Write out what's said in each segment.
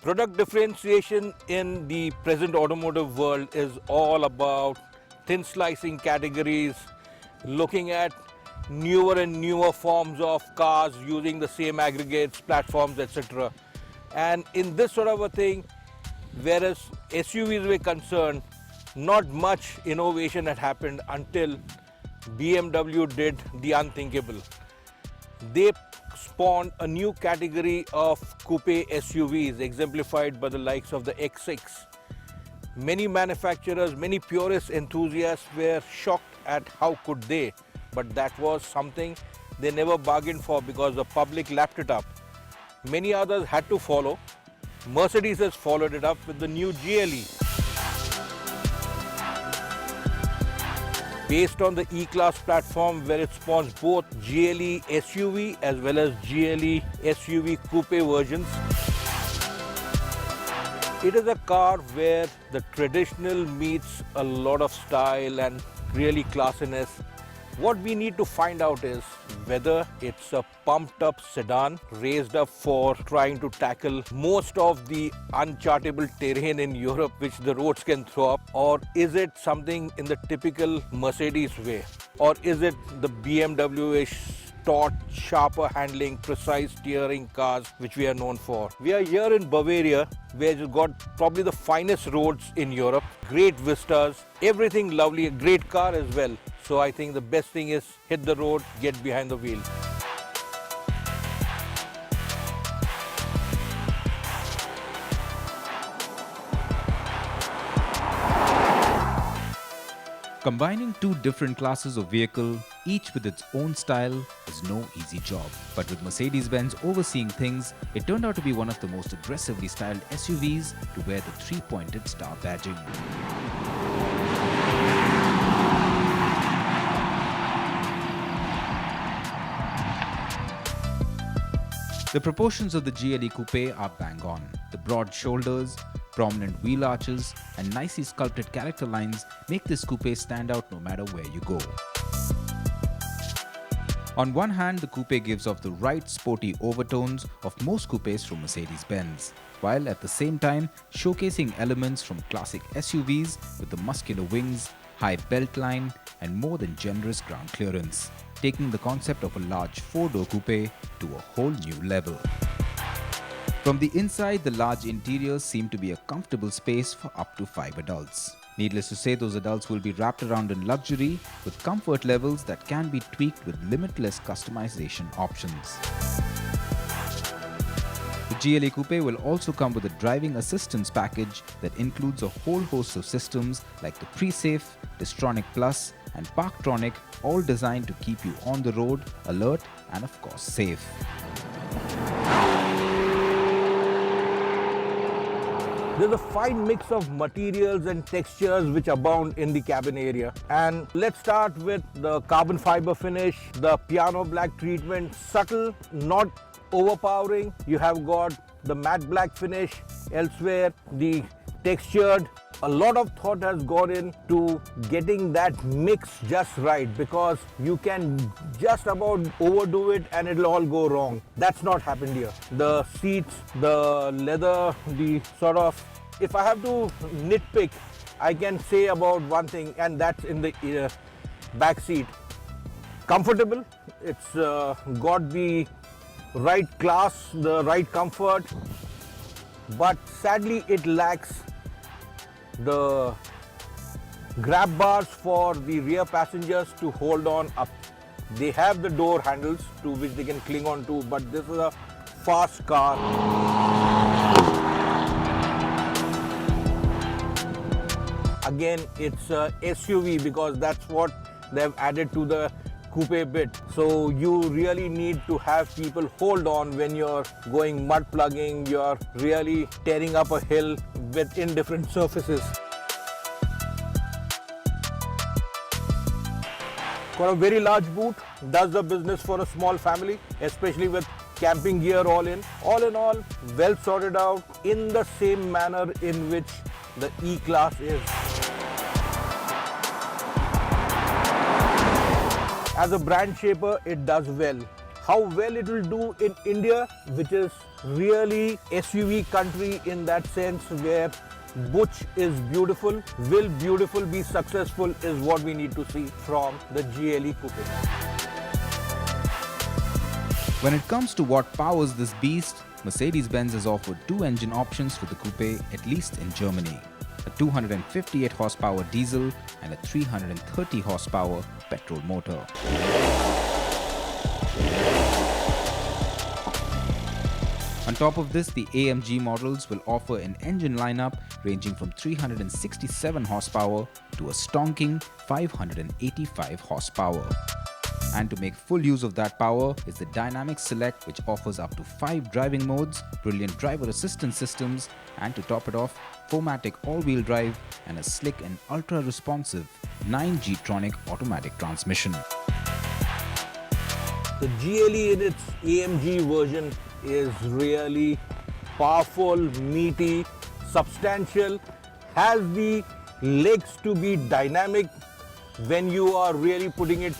Product differentiation in the present automotive world is all about thin slicing categories, looking at newer and newer forms of cars using the same aggregates, platforms, etc. And in this sort of a thing, whereas SUVs were concerned, not much innovation had happened until BMW did the unthinkable. They spawned a new category of coupe SUVs exemplified by the likes of the X6. Many manufacturers, many purist enthusiasts were shocked at how could they, but that was something they never bargained for because the public lapped it up. Many others had to follow. Mercedes has followed it up with the new GLE. Based on the E-Class platform where it spawns both GLE SUV as well as GLE SUV coupe versions. It is a car where the traditional meets a lot of style and really classiness. What we need to find out is whether it's a pumped up sedan raised up for trying to tackle most of the unchartable terrain in Europe which the roads can throw up, or is it something in the typical Mercedes way, or is it the BMW-ish taut, sharper handling, precise steering cars which we are known for. We are here in Bavaria where you've got probably the finest roads in Europe, great vistas, everything lovely, a great car as well. So I think the best thing is hit the road, get behind the wheel. Combining two different classes of vehicle, each with its own style, is no easy job. But with Mercedes-Benz overseeing things, it turned out to be one of the most aggressively styled SUVs to wear the three-pointed star badging. The proportions of the GLE Coupe are bang on. The broad shoulders, prominent wheel arches, and nicely sculpted character lines make this coupe stand out no matter where you go. On one hand, the coupe gives off the right sporty overtones of most coupes from Mercedes-Benz, while at the same time showcasing elements from classic SUVs with the muscular wings, high belt line, and more than generous ground clearance, taking the concept of a large four-door coupe to a whole new level. From the inside, the large interiors seem to be a comfortable space for up to 5 adults. Needless to say, those adults will be wrapped around in luxury with comfort levels that can be tweaked with limitless customization options. The GLE Coupe will also come with a driving assistance package that includes a whole host of systems like the Pre-Safe, Distronic Plus, and Parktronic, all designed to keep you on the road, alert, and of course safe. There's a fine mix of materials and textures which abound in the cabin area. And let's start with the carbon fiber finish, the piano black treatment, subtle, not overpowering. You have got the matte black finish, elsewhere the textured. A lot of thought has gone into getting that mix just right, because you can just about overdo it and it'll all go wrong. That's not happened here. The seats, the leather, the sort of, if I have to nitpick, I can say about one thing, and that's in the back seat. Comfortable, it's got the right class, the right comfort, but sadly it lacks the grab bars for the rear passengers to hold on up. They have the door handles to which they can cling on to, but this is a fast car. Again, it's a SUV because that's what they've added to the coupe bit. So you really need to have people hold on when you're going mud plugging, you're really tearing up a hill with indifferent surfaces. Got a very large boot, does the business for a small family, especially with camping gear all in. All in all, well sorted out in the same manner in which the E-Class is. As a brand shaper, it does well. How well it will do in India, which is really SUV country in that sense, where butch is beautiful, will beautiful be successful is what we need to see from the GLE Coupe. When it comes to what powers this beast, Mercedes-Benz has offered two engine options for the coupe, at least in Germany. A 258 horsepower diesel and a 330 horsepower petrol motor. On top of this, the AMG models will offer an engine lineup ranging from 367 horsepower to a stonking 585 horsepower. And to make full use of that power is the Dynamic Select, which offers up to 5 driving modes, brilliant driver assistance systems, and to top it off, 4MATIC all-wheel drive and a slick and ultra-responsive 9G-tronic automatic transmission. The GLE in its AMG version is really powerful, meaty, substantial, has the legs to be dynamic when you are really putting it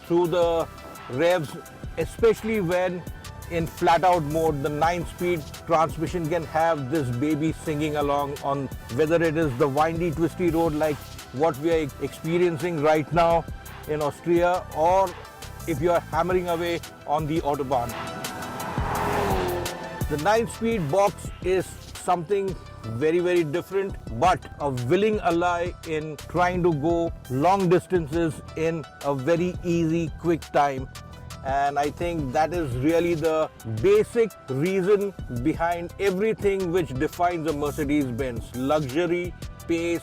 through the revs, especially when in flat out mode. The 9-speed transmission can have this baby singing along on whether it is the windy twisty road like what we are experiencing right now in Austria, or if you are hammering away on the Autobahn. The 9-speed box is something very different, but a willing ally in trying to go long distances in a very easy, quick time. And I think that is really the basic reason behind everything which defines a Mercedes-Benz. Luxury, pace,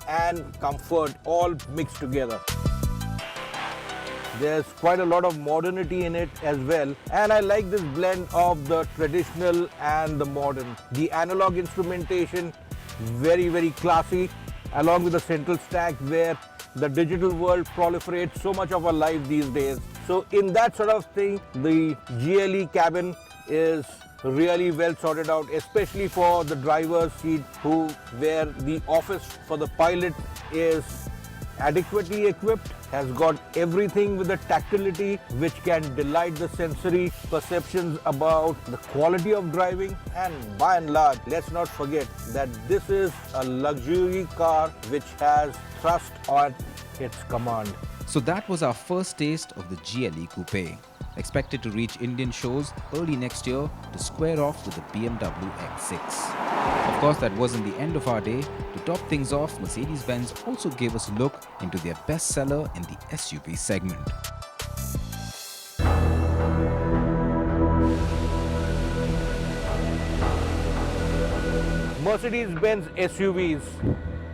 and comfort all mixed together. There's quite a lot of modernity in it as well, and I like this blend of the traditional and the modern. The analog instrumentation, very classy, along with the central stack where the digital world proliferates so much of our life these days. So in that sort of thing, the GLE cabin is really well sorted out, especially for the driver's seat, where the office for the pilot is adequately equipped, has got everything with the tactility which can delight the sensory perceptions about the quality of driving. And by and large, let's not forget that this is a luxury car which has thrust at its command. So that was our first taste of the GLE Coupe, expected to reach Indian shows early next year to square off with the BMW X6. Of course, that wasn't the end of our day. To top things off, Mercedes-Benz also gave us a look into their bestseller in the SUV segment. Mercedes-Benz SUVs,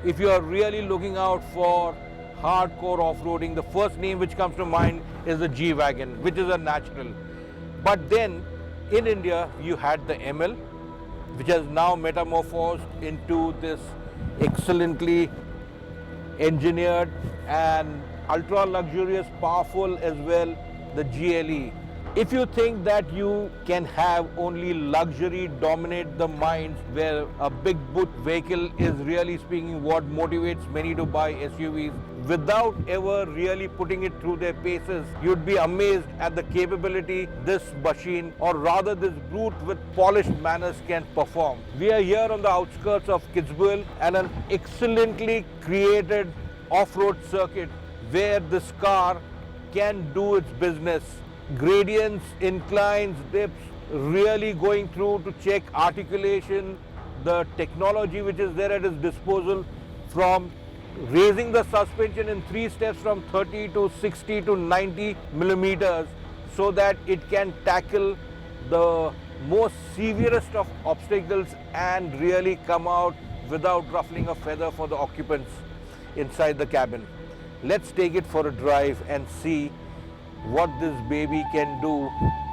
if you are really looking out for hardcore off-roading, the first name which comes to mind is the G-Wagon, which is a natural. But then in India, you had the ML, which has now metamorphosed into this excellently engineered and ultra luxurious, powerful as well, the GLE. If you think that you can have only luxury dominate the minds, where a big boot vehicle is really speaking what motivates many to buy SUVs, without ever really putting it through their paces, you'd be amazed at the capability this machine, or rather this brute with polished manners, can perform. We are here on the outskirts of Kitzbühel and an excellently created off-road circuit where this car can do its business. Gradients, inclines, dips, really going through to check articulation, the technology which is there at its disposal, from raising the suspension in 3 steps from 30 to 60 to 90 millimeters so that it can tackle the most severest of obstacles and really come out without ruffling a feather for the occupants inside the cabin. Let's take it for a drive and see what this baby can do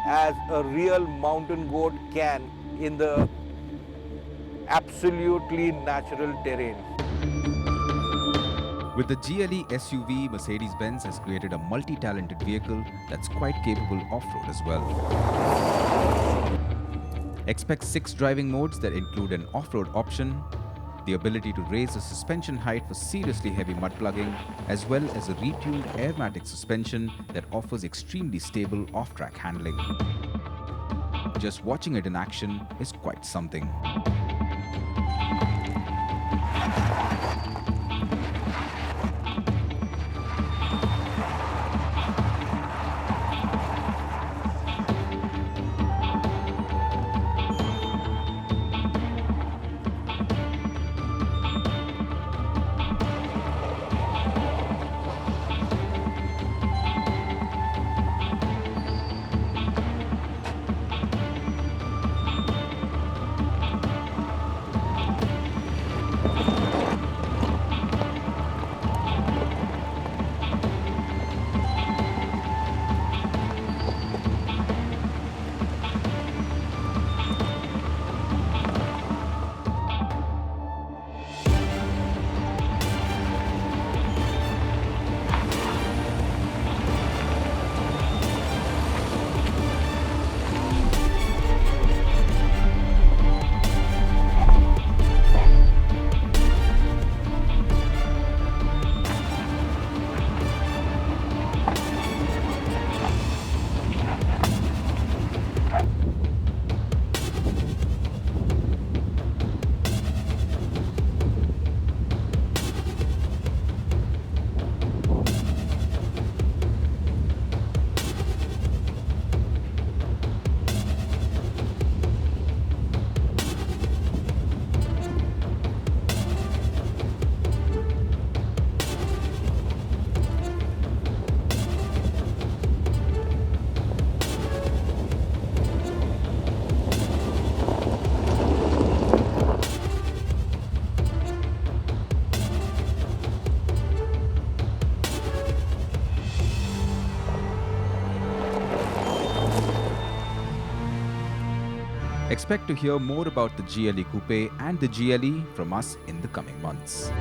as a real mountain goat can in the absolutely natural terrain. With the GLE SUV, Mercedes-Benz has created a multi-talented vehicle that's quite capable off-road as well. Expect 6 driving modes that include an off-road option, the ability to raise the suspension height for seriously heavy mud plugging, as well as a retuned Airmatic suspension that offers extremely stable off-track handling. Just watching it in action is quite something. Expect to hear more about the GLE Coupe and the GLE from us in the coming months.